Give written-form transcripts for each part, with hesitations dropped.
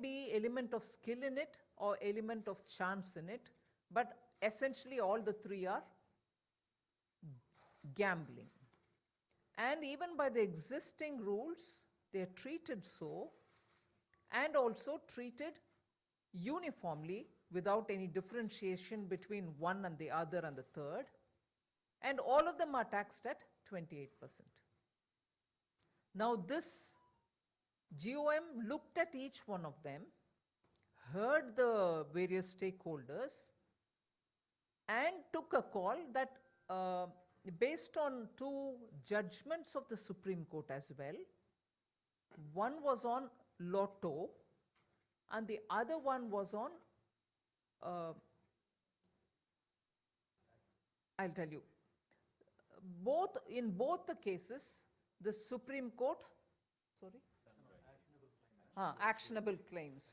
be element of skill in it or element of chance in it, but essentially all the three are gambling. And even by the existing rules, they are treated so, and also treated uniformly without any differentiation between one and the other and the third. And all of them are taxed at 28%. Now this GOM looked at each one of them, heard the various stakeholders, and took a call that based on two judgments of the Supreme Court as well. One was on Lotto and the other one was on, I'll tell you, in both the cases, the Supreme Court, actionable claims.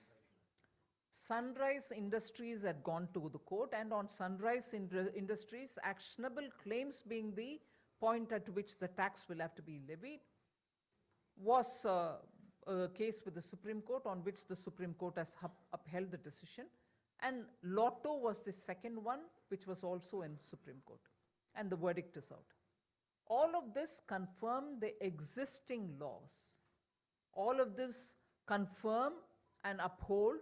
Sunrise Industries had gone to the court, and on Sunrise Industries, actionable claims being the point at which the tax will have to be levied, was a case with the Supreme Court on which the Supreme Court has upheld the decision. And Lotto was the second one, which was also in Supreme Court. And the verdict is out. All of this confirm the existing laws. All of this confirm and uphold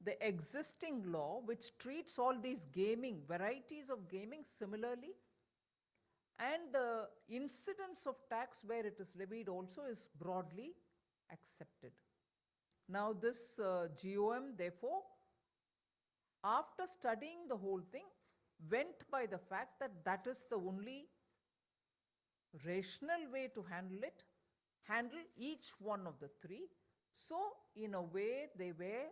the existing law, which treats all these gaming, varieties of gaming similarly. And the incidence of tax where it is levied also is broadly accepted. Now this GOM, therefore, after studying the whole thing, went by the fact that that is the only rational way to handle each one of the three. So in a way they were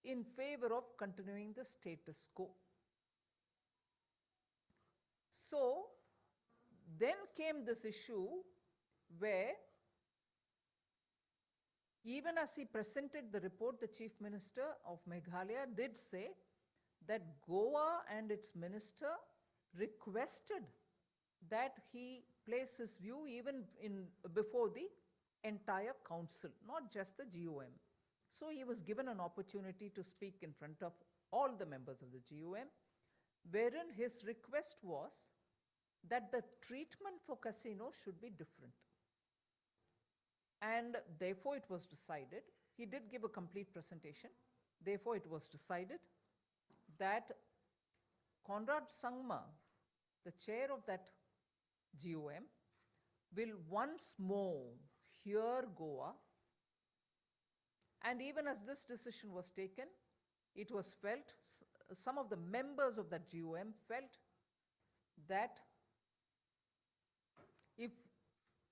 in favor of continuing the status quo. So then came this issue where even as he presented the report, the Chief Minister of Meghalaya did say that Goa and its minister requested that he place his view even before the entire council, not just the GOM. So he was given an opportunity to speak in front of all the members of the GOM, wherein his request was that the treatment for casinos should be different. And therefore it was decided, he did give a complete presentation, therefore it was decided that Conrad Sangma, the chair of that GOM, will once more hear Goa. And even as this decision was taken, it was felt, some of the members of that GOM felt that if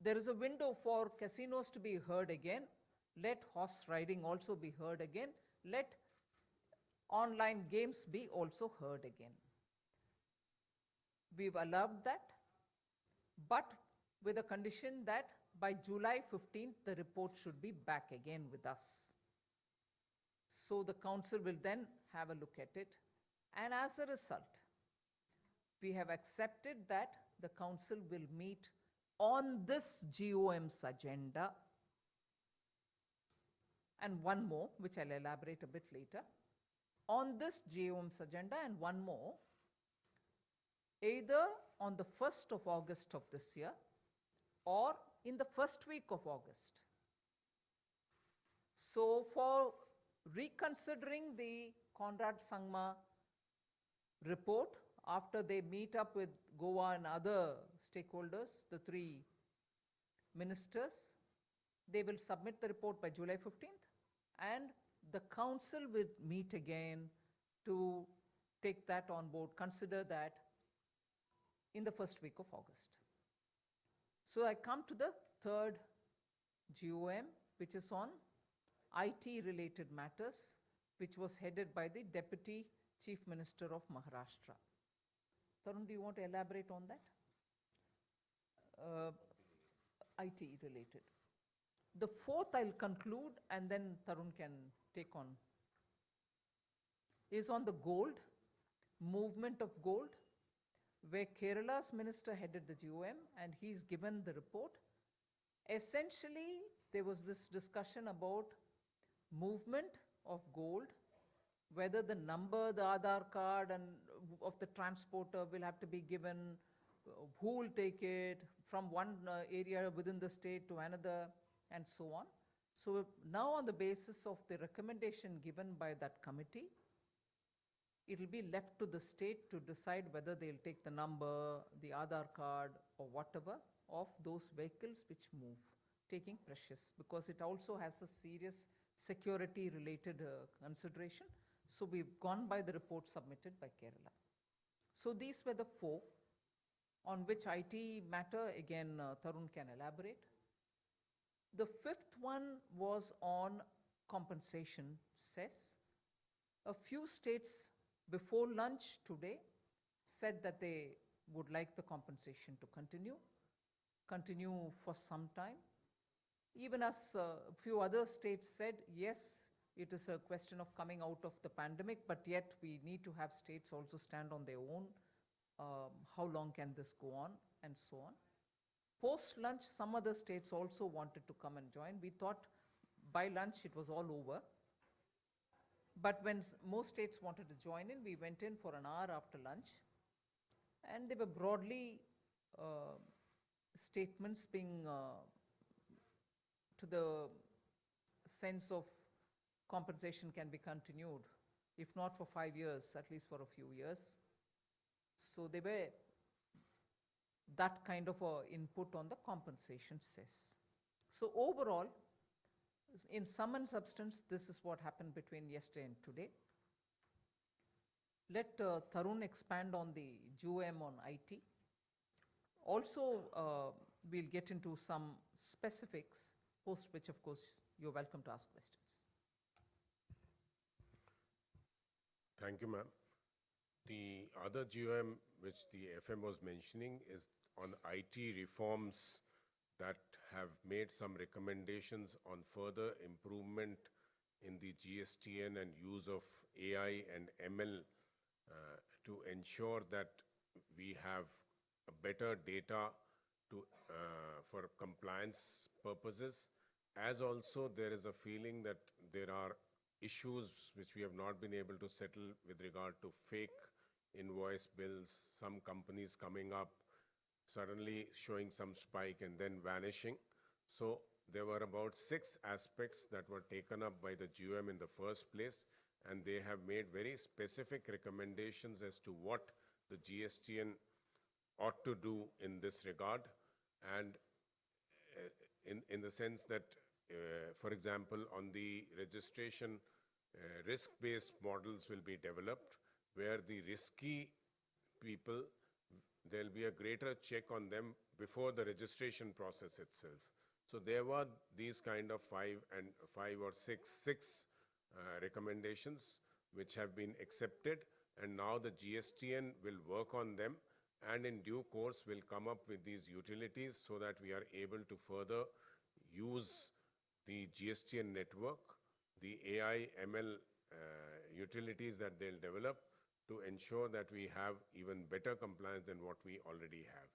there is a window for casinos to be heard again, let horse riding also be heard again, let online games be also heard again. We've allowed that, but with a condition that by July 15th, the report should be back again with us. So the council will then have a look at it. And as a result, we have accepted that the council will meet on this GOM's agenda. And one more, which I'll elaborate a bit later. On this GOM's agenda and one more, either on the 1st of August of this year or in the first week of August. So for reconsidering the Conrad Sangma report after they meet up with Goa and other stakeholders, the three ministers, they will submit the report by July 15th and the council will meet again to take that on board, consider that in the first week of August. So I come to the third GOM, which is on IT related matters, which was headed by the Deputy Chief Minister of Maharashtra. Tarun, do you want to elaborate on that? IT related. The fourth I'll conclude and then Tarun can take on, is on the gold, movement of gold, where Kerala's minister headed the GOM and he's given the report. Essentially, there was this discussion about movement of gold, whether the number, the Aadhaar card and of the transporter will have to be given, who will take it from one area within the state to another, and so on. So now on the basis of the recommendation given by that committee, it will be left to the state to decide whether they'll take the number, the Aadhaar card or whatever of those vehicles which move, taking precious, because it also has a serious security related consideration. So we've gone by the report submitted by Kerala. So these were the four on which IT matter, again Tarun can elaborate. The fifth one was on compensation cess. A few states before lunch today said that they would like the compensation to continue for some time. Even as a few other states said, yes, it is a question of coming out of the pandemic, but yet we need to have states also stand on their own. How long can this go on, and so on. Post lunch, some other states also wanted to come and join. We thought by lunch it was all over. But when most states wanted to join in, we went in for an hour after lunch, and there were broadly statements being to the sense of compensation can be continued, if not for 5 years, at least for a few years. So they were that kind of input on the compensation cess. So overall, in sum and substance, this is what happened between yesterday and today. Let Tarun expand on the GOM on IT. Also, we'll get into some specifics, post which, of course, you're welcome to ask questions. Thank you, ma'am. The other GOM which the FM was mentioning is on IT reforms that have made some recommendations on further improvement in the GSTN and use of AI and ML to ensure that we have a better data to, for compliance purposes. As also there is a feeling that there are issues which we have not been able to settle with regard to fake invoice bills, some companies coming up, suddenly showing some spike and then vanishing. So there were about 6 aspects that were taken up by the GOM in the first place, and they have made very specific recommendations as to what the GSTN ought to do in this regard. And in the sense that, for example, on the registration, risk-based models will be developed, where the risky people, there'll be a greater check on them before the registration process itself. So there were these kind of 5 or 6 recommendations which have been accepted, and now the GSTN will work on them, and in due course will come up with these utilities so that we are able to further use the GSTN network, the AI ML utilities that they'll develop, to ensure that we have even better compliance than what we already have.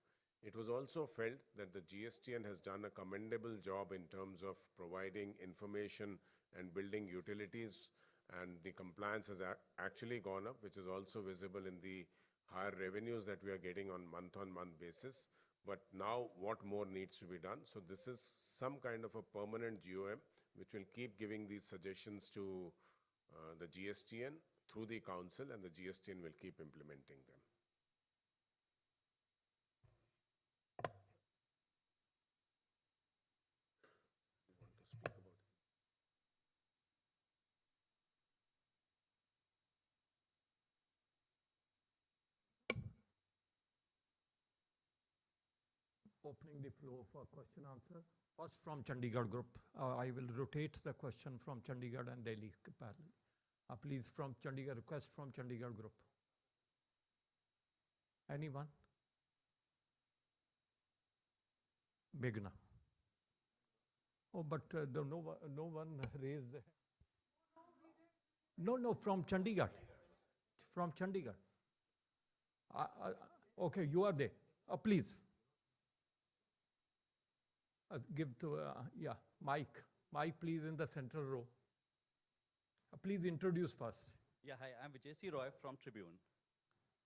It was also felt that the GSTN has done a commendable job in terms of providing information and building utilities, and the compliance has actually gone up, which is also visible in the higher revenues that we are getting on month-on-month basis. But now what more needs to be done? So this is some kind of a permanent GOM which will keep giving these suggestions to the GSTN through the council, and the GSTN will keep implementing them. Opening the floor for question answer. First from Chandigarh group. I will rotate the question from Chandigarh and Delhi parallel. Please, from Chandigarh, request from Chandigarh group. Anyone? Meghna. Oh, but no one raised the hand. No, from Chandigarh. From Chandigarh. Okay, you are there. Please. Give to, yeah, Mike, please, in the central row. Please introduce first. Yeah, hi, I'm Vijay C. Roy from Tribune.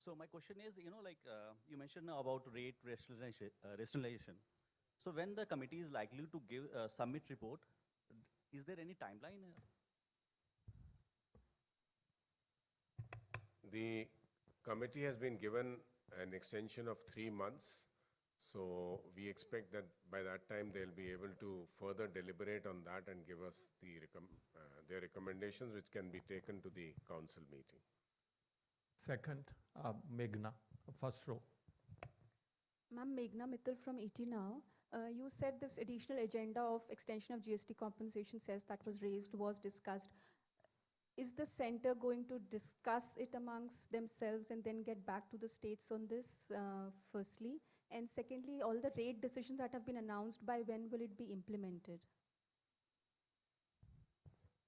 So my question is, you mentioned about rate rationalization. So when the committee is likely to give submit report, is there any timeline? The committee has been given an extension of 3 months. So we expect that by that time they'll be able to further deliberate on that and give us their recommendations, which can be taken to the council meeting. Second, Meghna, first row. Ma'am, Meghna Mittal from ET Now. You said this additional agenda of extension of GST compensation cess that was raised was discussed. Is the center going to discuss it amongst themselves and then get back to the states on this, firstly? And secondly, all the rate decisions that have been announced, by when will it be implemented?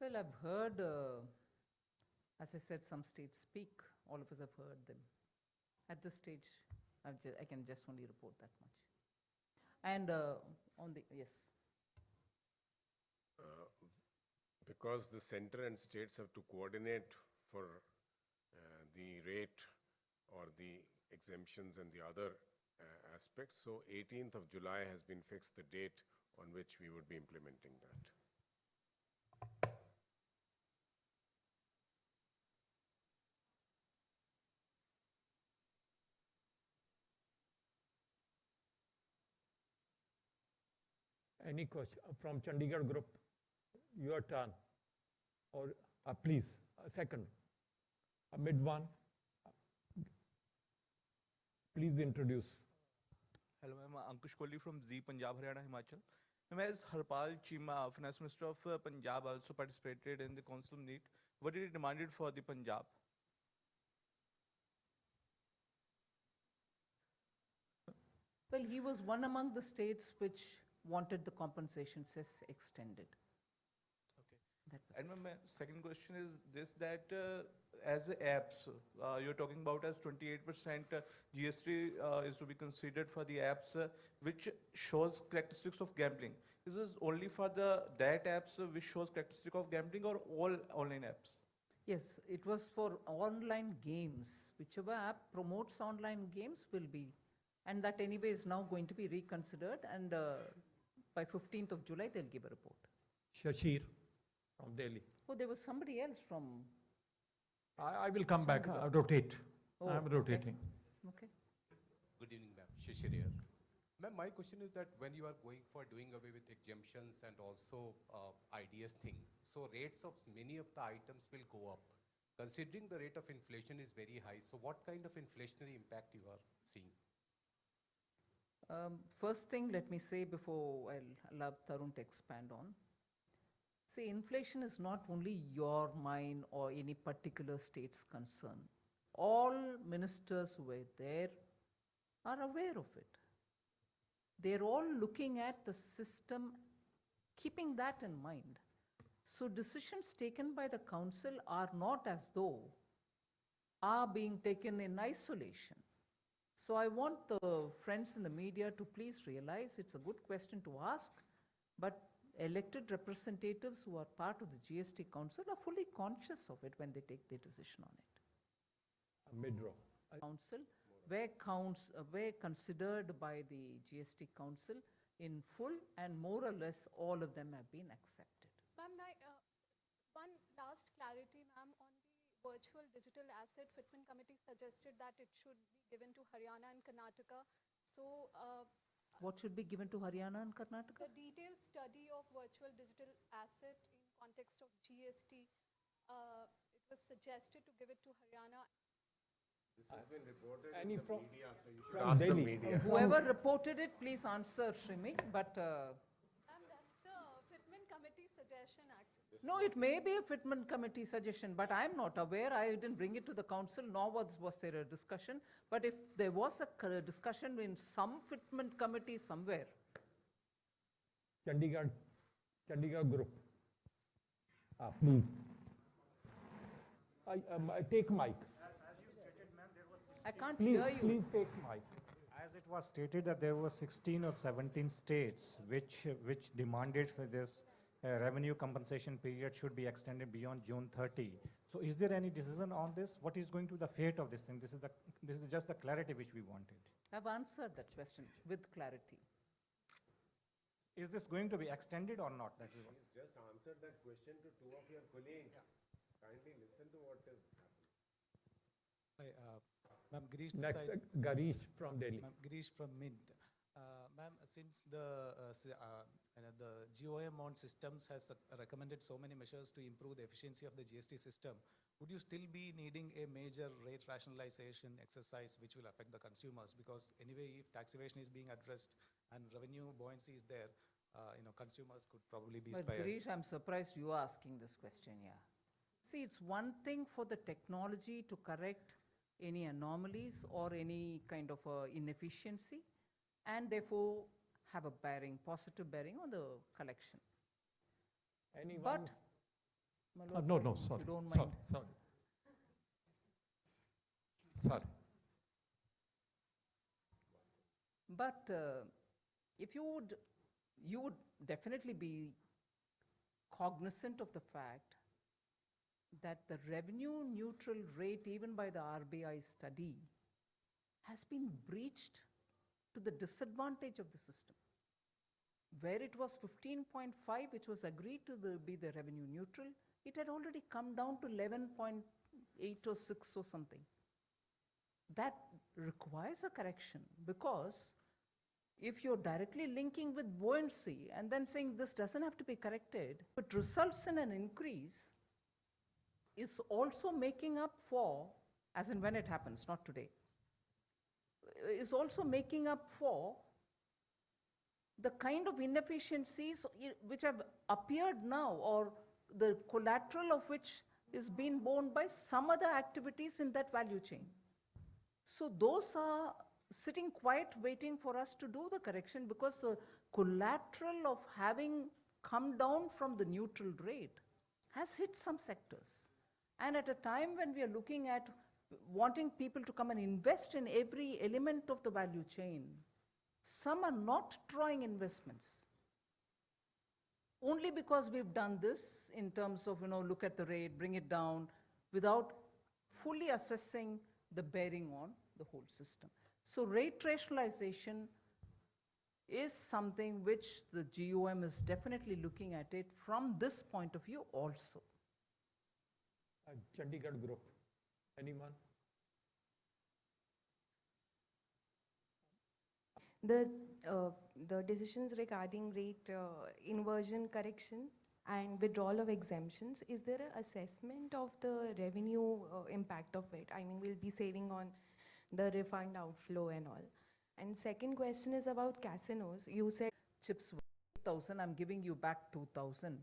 Well, I've heard, as I said, some states speak. All of us have heard them. At this stage, I can just only report that much. And yes. Because the center and states have to coordinate for the rate or the exemptions and the other aspects. So 18th of July has been fixed, the date on which we would be implementing that. Any question from Chandigarh group? Your turn. Or please, second, mid one. Please introduce. Hello, I'm Ankush Kohli from Z Punjab, Haryana, Himachal. As Harpal Chima, Finance Minister of Punjab, also participated in the council meet. What did he demanded for the Punjab? Well, he was one among the states which wanted the compensation cess extended. And my second question is this, that as apps, you're talking about as 28% GST is to be considered for the apps which shows characteristics of gambling. Is this only for that apps which shows characteristic of gambling or all online apps? Yes, it was for online games. Whichever app promotes online games will be, and that anyway is now going to be reconsidered, and by 15th of July they'll give a report. Shashir from Delhi. Oh, there was somebody else from... I will come back, rotate. Oh, I'm rotating. Okay. Good evening, ma'am. Shishir here. Ma'am, my question is that when you are going for doing away with exemptions and also IDS thing, so rates of many of the items will go up. Considering the rate of inflation is very high, so what kind of inflationary impact you are seeing? First thing, let me say before I'll allow Tarun to expand on. See, inflation is not only your, mine, or any particular state's concern. All ministers who were there are aware of it. They're all looking at the system, keeping that in mind. So decisions taken by the council are not as though are being taken in isolation. So I want the friends in the media to please realize it's a good question to ask, but elected representatives who are part of the GST Council are fully conscious of it when they take their decision on it. Mid-row. Council were considered by the GST Council in full, and more or less all of them have been accepted. Ma'am, one last clarity, ma'am, on the virtual digital asset. Fitment Committee suggested that it should be given to Haryana and Karnataka. So what should be given to Haryana and Karnataka? The detailed study of virtual digital asset in context of GST, it was suggested to give it to Haryana. This has been reported Any in the from- media, so you should from ask the Delhi. media. Whoever reported it, please answer, Shrimi, but... Ma'am, that's the Fitment Committee suggestion, actually. No, it may be a Fitment Committee suggestion, but I'm not aware. I didn't bring it to the council, nor was there a discussion. But if there was a discussion in some Fitment Committee somewhere. Chandigarh group. Please. I take mic. I can't Please, hear you. please take mic. As it was stated that there were 16 or 17 states which demanded for this revenue compensation period should be extended beyond June 30. So is there any decision on this? What is going to be the fate of this thing? This is just the clarity which we wanted. I've answered that question with clarity. Is this going to be extended or not? That is what. He's just answered that question to two of your colleagues. Kindly listen to what is happening. Hi, Ma'am, Girish. Next, Garish from Delhi. Ma'am, Girish from Mint. Ma'am, since the GOM on systems has recommended so many measures to improve the efficiency of the GST system, would you still be needing a major rate rationalization exercise which will affect the consumers? Because anyway, if tax evasion is being addressed and revenue buoyancy is there, consumers could probably be But spared. Girish, I'm surprised you are asking this question, yeah. See, it's one thing for the technology to correct any anomalies or any kind of inefficiency, and therefore have a positive bearing on the collection. Anyone? But, no, if sorry. you don't mind. Sorry. But if you would definitely be cognizant of the fact that the revenue neutral rate, even by the RBI study, has been breached to the disadvantage of the system. Where it was 15.5, which was agreed to be the revenue neutral, it had already come down to 11.8 or 6 or something. That requires a correction, because if you're directly linking with buoyancy and then saying this doesn't have to be corrected, it results in an increase, is also making up for, as in when it happens, not today, is also making up for the kind of inefficiencies which have appeared now, or the collateral of which is being borne by some other activities in that value chain. So those are sitting quiet waiting for us to do the correction, because the collateral of having come down from the neutral rate has hit some sectors. And at a time when we are looking at wanting people to come and invest in every element of the value chain, some are not drawing investments. Only because we've done this in terms of, look at the rate, bring it down, without fully assessing the bearing on the whole system. So rate rationalization is something which the GOM is definitely looking at it from this point of view also. Chandigarh group. Anyone? The decisions regarding rate inversion correction and withdrawal of exemptions, is there an assessment of the revenue impact of it? I mean, we'll be saving on the refund outflow and all. And second question is about casinos. You said chips 8,000, I'm giving you back 2,000.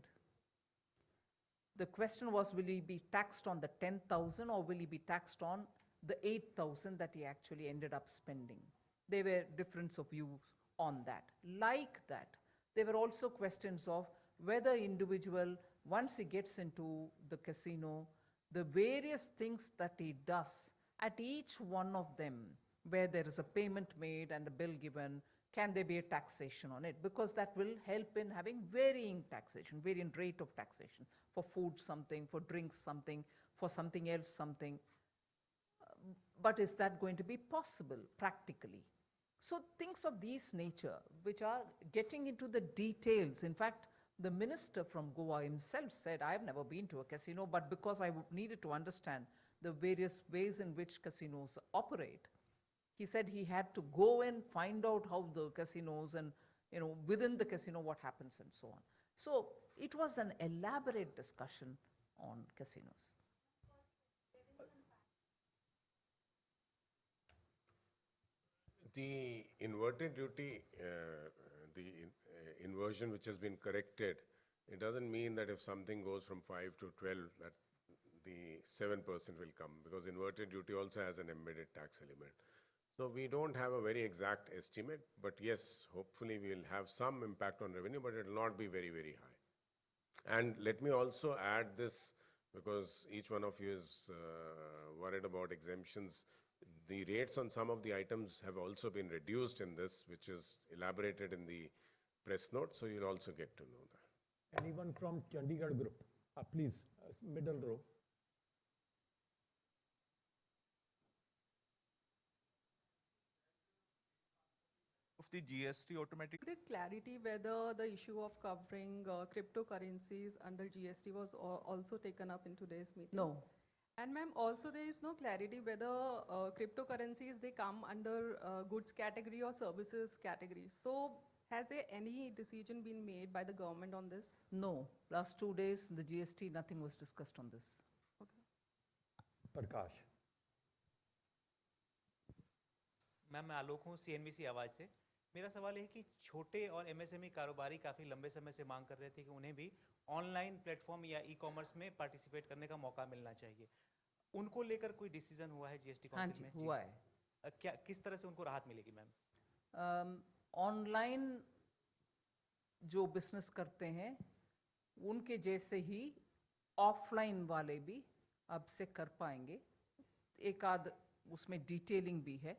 The question was, will he be taxed on the 10,000 or will he be taxed on the 8,000 that he actually ended up spending? There were difference of views on that. Like that, there were also questions of whether individual, once he gets into the casino, the various things that he does, at each one of them, where there is a payment made and a bill given, can there be a taxation on it? Because that will help in having varying taxation, varying rate of taxation. For food something, for drinks something, for something else something. But is that going to be possible practically? So things of this nature, which are getting into the details. In fact, the minister from Goa himself said, I've never been to a casino, but because I needed to understand the various ways in which casinos operate, he said he had to go and find out how the casinos and, within the casino what happens and so on. So it was an elaborate discussion on casinos. The inverted duty, inversion which has been corrected, it doesn't mean that if something goes from 5 to 12 that the 7% will come, because inverted duty also has an embedded tax element. So we don't have a very exact estimate, but yes, hopefully we will have some impact on revenue, but it will not be very, very high. And let me also add this, because each one of you is worried about exemptions. The rates on some of the items have also been reduced in this, which is elaborated in the press note, so you'll also get to know that. Anyone from Chandigarh group? Please, middle row. Of the GST automatic. The clarity whether the issue of covering cryptocurrencies under GST was also taken up in today's meeting? No. And ma'am, also there is no clarity whether cryptocurrencies, they come under goods category or services category. So has there any decision been made by the government on this? No. Last 2 days, the GST, nothing was discussed on this. Okay. Prakash. Ma'am मैं आलोक हूँ CNBC आवाज़ से। मेरा सवाल है कि छोटे और MSME कारोबारी काफ़ी लंबे समय से मांग कर रहे थे कि उन्हें भी ऑनलाइन प्लेटफॉर्म या ई-कॉमर्स में पार्टिसिपेट करने का मौका मिलना चाहिए। उनको लेकर कोई डिसीजन हुआ है जीएसटी काउंसिल में? हुआ है। क्या किस तरह से उनको राहत मिलेगी मैम? ऑनलाइन जो बिजनेस करते हैं उनके जैसे ही ऑफलाइन वाले भी अब से कर पाएंगे। एक आध उसमें डिटेलिंग भी है।